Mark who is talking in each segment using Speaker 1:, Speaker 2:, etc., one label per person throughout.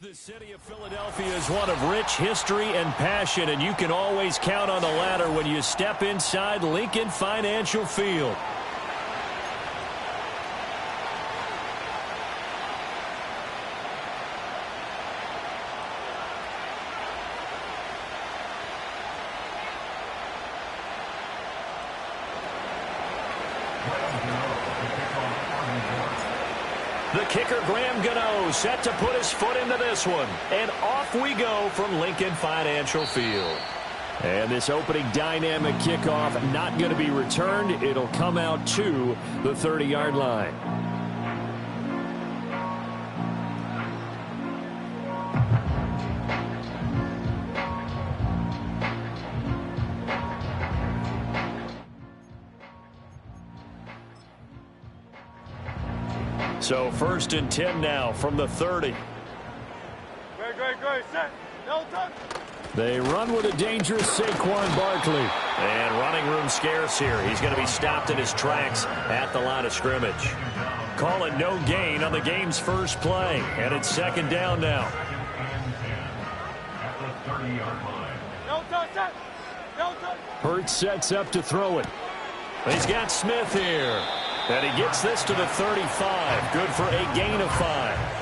Speaker 1: The city of Philadelphia is one of rich history and passion, and you can always count on the latter when you step inside Lincoln Financial Field. The kicker, Graham Gano, set to put his foot into this one. And off we go from Lincoln Financial Field. And this opening dynamic kickoff not going to be returned. It'll come out to the 30-yard line. So 1st and 10 now from the 30.
Speaker 2: Great. Set. No touch.
Speaker 1: They run with a dangerous Saquon Barkley. And running room scarce here. He's going to be stopped in his tracks at the line of scrimmage. Calling no gain on the game's first play. And it's 2nd down now.
Speaker 2: No touch. No touch.
Speaker 1: Hurts sets up to throw it. He's got Smith here. And he gets this to the 35. Good for a gain of 5.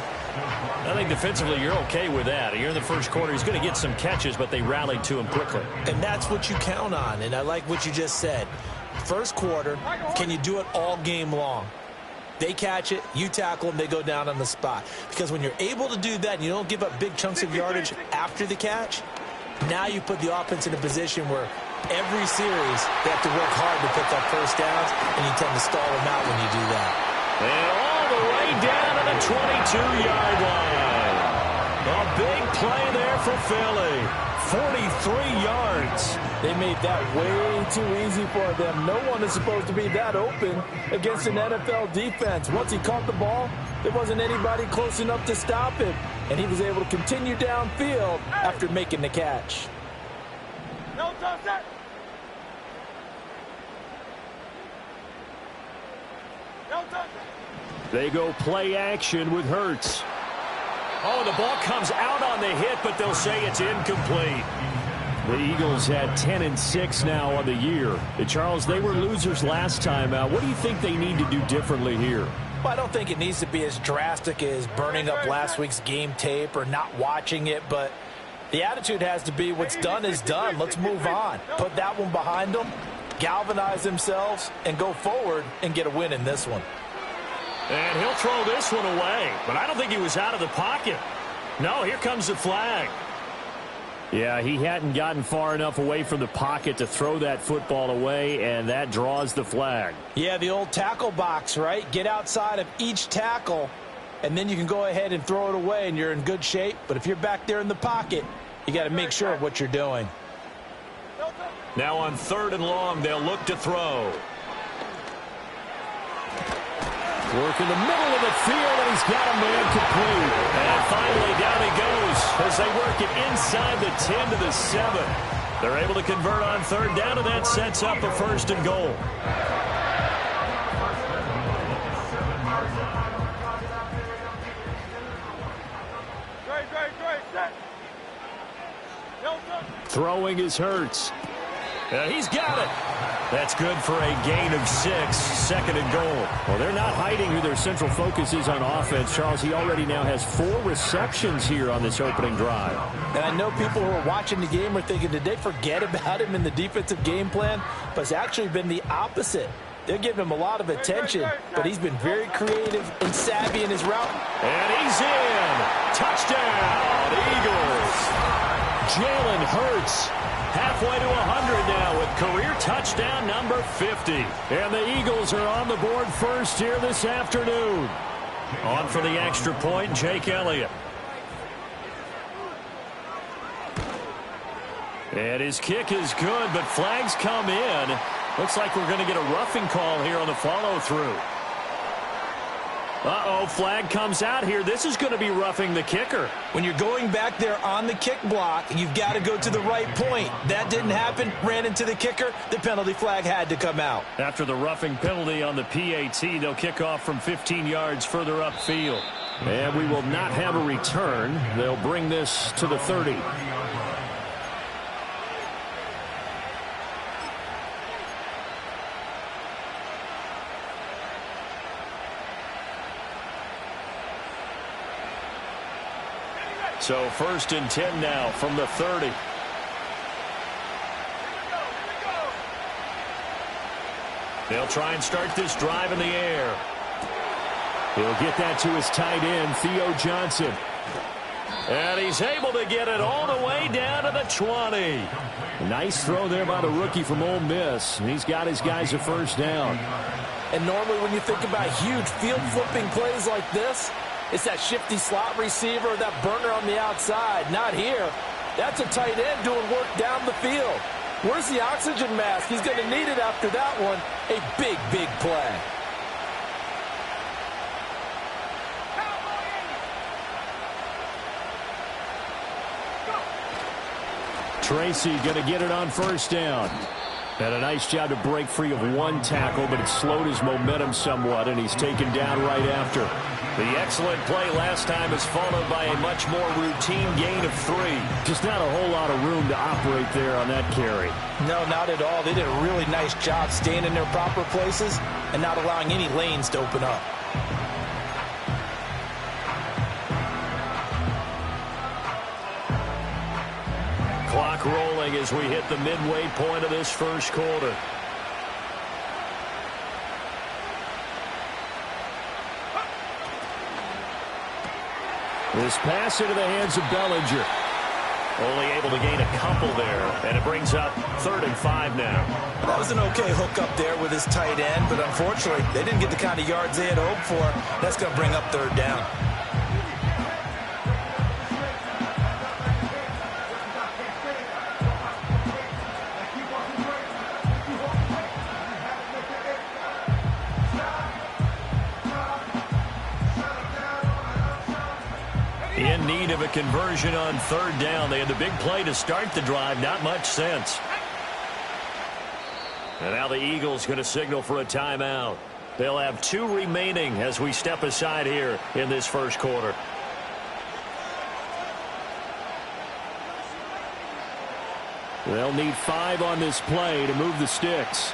Speaker 1: I think defensively you're okay with that. You're in the first quarter. He's going to get some catches, but they rallied to him quickly.
Speaker 3: And that's what you count on. And I like what you just said. First quarter, can you do it all game long? They catch it, you tackle them, they go down on the spot. Because when you're able to do that and you don't give up big chunks of yardage after the catch, now you put the offense in a position where every series they have to work hard to pick up first downs, and you tend to stall them out when you do that.
Speaker 1: And all the way down to the 22-yard line. A big play there for Philly. 43 yards.
Speaker 4: They made that way too easy for them. No one is supposed to be that open against an NFL defense. Once he caught the ball, there wasn't anybody close enough to stop him, and he was able to continue downfield after making the catch.
Speaker 2: No touch. No touch.
Speaker 1: They go play action with Hurts. Oh, the ball comes out on the hit, but they'll say it's incomplete. The Eagles had 10-6 now on the year. Charles, they were losers last time out. What do you think they need to do differently here?
Speaker 4: Well, I don't think it needs to be as drastic as burning up last week's game tape or not watching it, but the attitude has to be what's done is done. Let's move on. Put that one behind them, galvanize themselves, and go forward and get a win in this one.
Speaker 1: And he'll throw this one away, but I don't think he was out of the pocket. No, here comes the flag. Yeah, he hadn't gotten far enough away from the pocket to throw that football away, and that draws the flag.
Speaker 4: Yeah, the old tackle box, right? Get outside of each tackle, and then you can go ahead and throw it away, and you're in good shape. But if you're back there in the pocket, you got to make sure of what you're doing.
Speaker 1: Now on 3rd and long, they'll look to throw. Work in the middle of the field, and he's got a man complete. And finally, down he goes as they work it inside the 10 to the 7. They're able to convert on 3rd down, and that sets up a 1st and goal.
Speaker 2: Great. Set. No touch.
Speaker 1: Throwing is Hurts. He's got it. That's good for a gain of 6, 2nd and goal. Well, they're not hiding who their central focus is on offense. Charles, he already now has 4 receptions here on this opening drive.
Speaker 4: And I know people who are watching the game are thinking, did they forget about him in the defensive game plan? But it's actually been the opposite. They're giving him a lot of attention, but he's been very creative and savvy in his route.
Speaker 1: And he's in. Touchdown, Eagles. Jalen Hurts. Halfway to 100 now with career touchdown number 50. And the Eagles are on the board first here this afternoon. On for the extra point, Jake Elliott. And his kick is good, but flags come in. Looks like we're going to get a roughing call here on the follow-through. Uh-oh, flag comes out here. This is going to be roughing the kicker.
Speaker 4: When you're going back there on the kick block, you've got to go to the right point. That didn't happen. Ran into the kicker. The penalty flag had to come out.
Speaker 1: After the roughing penalty on the PAT, they'll kick off from 15 yards further upfield. And we will not have a return. They'll bring this to the 30. So 1st and 10 now from the 30. They'll try and start this drive in the air. He'll get that to his tight end, Theo Johnson. And he's able to get it all the way down to the 20. Nice throw there by the rookie from Ole Miss. He's got his guys a first down.
Speaker 3: And normally when you think about huge field-flipping plays like this, it's that shifty slot receiver, that burner on the outside. Not here. That's a tight end doing work down the field. Where's the oxygen mask? He's going to need it after that one. A big, big play.
Speaker 1: Tracy going to get it on first down. And a nice job to break free of one tackle, but it slowed his momentum somewhat, and he's taken down right after. The excellent play last time is followed by a much more routine gain of 3. Just not a whole lot of room to operate there on that carry.
Speaker 3: No, not at all. They did a really nice job staying in their proper places and not allowing any lanes to open up.
Speaker 1: Clock rolling as we hit the midway point of this first quarter. This pass into the hands of Bellinger. Only able to gain a couple there, and it brings up 3rd and 5 now.
Speaker 3: That was an okay hook up there with his tight end, but unfortunately, they didn't get the kind of yards they had hoped for. That's going to bring up 3rd down.
Speaker 1: In need of a conversion on 3rd down. They had the big play to start the drive. Not much sense. And now the Eagles going to signal for a timeout. They'll have 2 remaining as we step aside here in this first quarter. They'll need 5 on this play to move the sticks.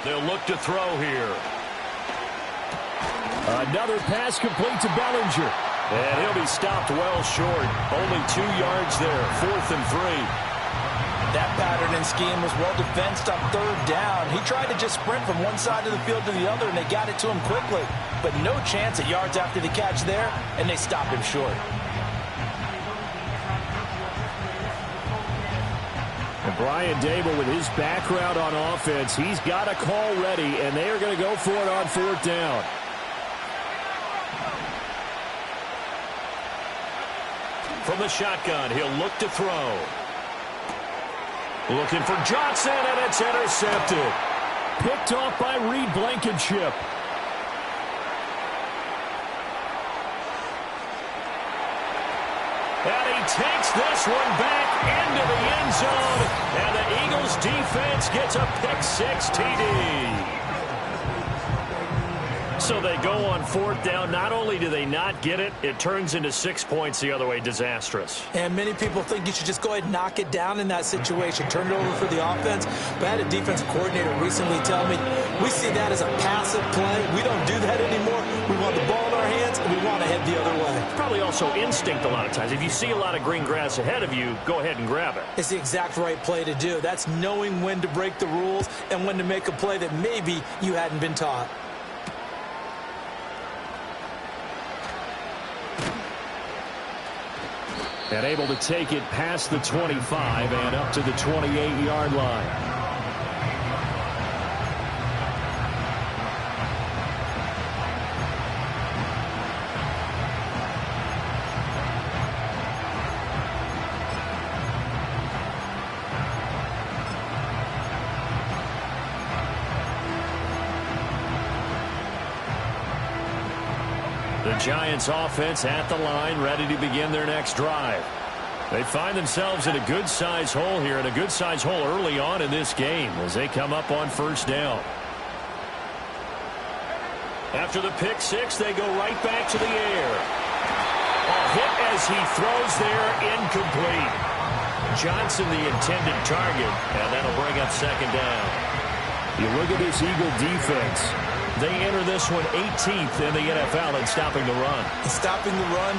Speaker 1: They'll look to throw here. Another pass complete to Bellinger. And he'll be stopped well short. Only 2 yards there. 4th and 3.
Speaker 3: That pattern and scheme was well defensed on 3rd down. He tried to just sprint from one side of the field to the other, and they got it to him quickly. But no chance at yards after the catch there, and they stopped him short.
Speaker 1: And Brian Dable, with his background on offense, he's got a call ready, and they are going to go for it on 4th down. From the shotgun, he'll look to throw. Looking for Johnson, and it's intercepted. Picked off by Reed Blankenship. And he takes this one back into the end zone. And the Eagles defense gets a pick-6 TD. So they go on 4th down. Not only do they not get it, it turns into 6 points the other way. Disastrous.
Speaker 3: And many people think you should just go ahead and knock it down in that situation. Turn it over for the offense. But I had a defensive coordinator recently tell me, we see that as a passive play. We don't do that anymore. We want the ball in our hands, and we want to head the other way.
Speaker 1: It's probably also instinct a lot of times. If you see a lot of green grass ahead of you, go ahead and grab it.
Speaker 3: It's the exact right play to do. That's knowing when to break the rules and when to make a play that maybe you hadn't been taught.
Speaker 1: And able to take it past the 25 and up to the 28-yard line. The Giants offense at the line, ready to begin their next drive. They find themselves in a good-sized hole here, and a good-sized hole early on in this game as they come up on first down. After the pick six, they go right back to the air. A hit as he throws there, incomplete. Johnson the intended target, and that'll bring up second down. You look at this Eagle defense. They enter this one 18th in the NFL in stopping the run.
Speaker 3: Stopping the run,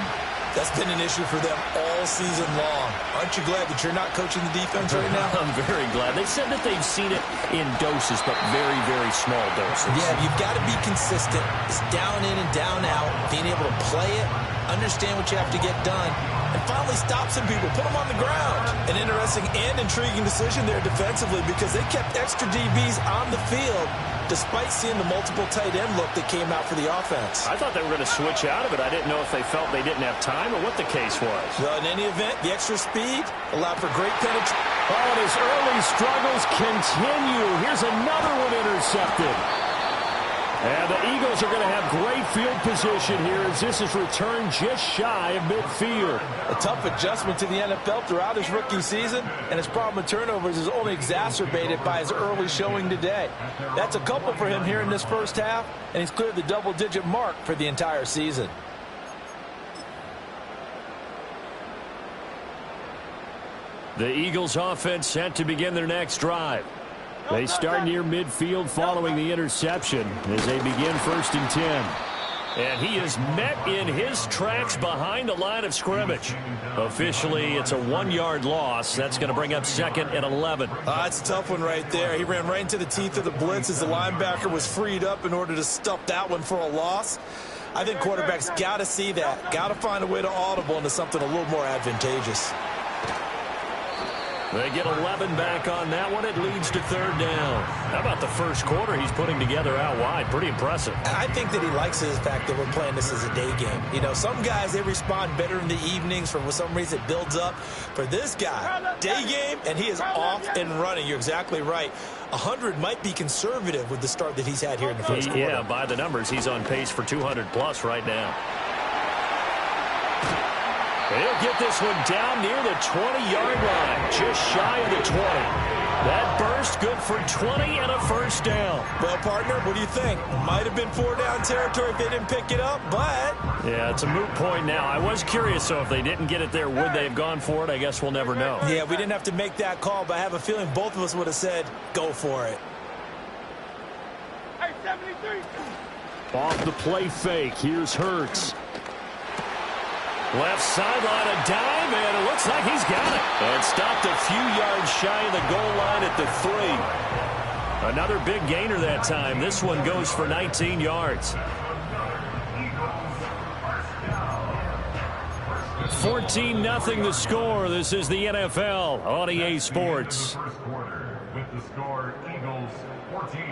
Speaker 3: that's been an issue for them all season long. Aren't you glad that you're not coaching the defense right now?
Speaker 1: I'm very glad. They said that they've seen it in doses, but very, very small doses.
Speaker 3: Yeah, you've got to be consistent. It's down in and down out, being able to play it, understand what you have to get done, and finally stop some people, put them on the ground. An interesting and intriguing decision there defensively because they kept extra DBs on the field despite seeing the multiple tight end look that came out for the offense.
Speaker 1: I thought they were going to switch out of it. I didn't know if they felt they didn't have time or what the case was.
Speaker 3: Well, in any event, the extra speed allowed for great penetration.
Speaker 1: Oh, and his early struggles continue. Here's another one intercepted. And the Eagles are going to have great field position here as this is returned just shy of midfield.
Speaker 3: A tough adjustment to the NFL throughout his rookie season, and his problem with turnovers is only exacerbated by his early showing today. That's a couple for him here in this first half, and he's cleared the double-digit mark for the entire season.
Speaker 1: The Eagles offense set to begin their next drive. They start near midfield following the interception as they begin 1st and 10. And he is met in his tracks behind the line of scrimmage. Officially, it's a 1-yard loss. That's going to bring up 2nd and 11.
Speaker 3: That's a tough one right there. He ran right into the teeth of the blitz as the linebacker was freed up in order to stuff that one for a loss. I think quarterbacks got to see that. Got to find a way to audible into something a little more advantageous.
Speaker 1: They get 11 back on that one. It leads to 3rd down. How about the first quarter he's putting together out wide? Pretty impressive.
Speaker 3: I think that he likes the fact that we're playing this as a day game. You know, some guys, they respond better in the evenings. For some reason, it builds up. For this guy, day game, and he is off and running. You're exactly right. 100 might be conservative with the start that he's had here in the first quarter.
Speaker 1: Yeah, by the numbers, he's on pace for 200-plus right now. He'll get this one down near the 20-yard line, just shy of the 20. That burst good for 20 and a first down.
Speaker 3: Well, partner, what do you think? Might have been 4-down territory if they didn't pick it up, but...
Speaker 1: Yeah, it's a moot point now. I was curious, so if they didn't get it there, would they have gone for it? I guess we'll never know.
Speaker 3: Yeah, we didn't have to make that call, but I have a feeling both of us would have said, go for it.
Speaker 2: Hey, 73.
Speaker 1: Off the play fake, here's Hurts. Left sideline, a dive, and it looks like he's got it. And stopped a few yards shy of the goal line at the 3. Another big gainer that time. This one goes for 19 yards. 14-0 the score. This is the NFL on EA Sports.
Speaker 5: With the score, Eagles 14.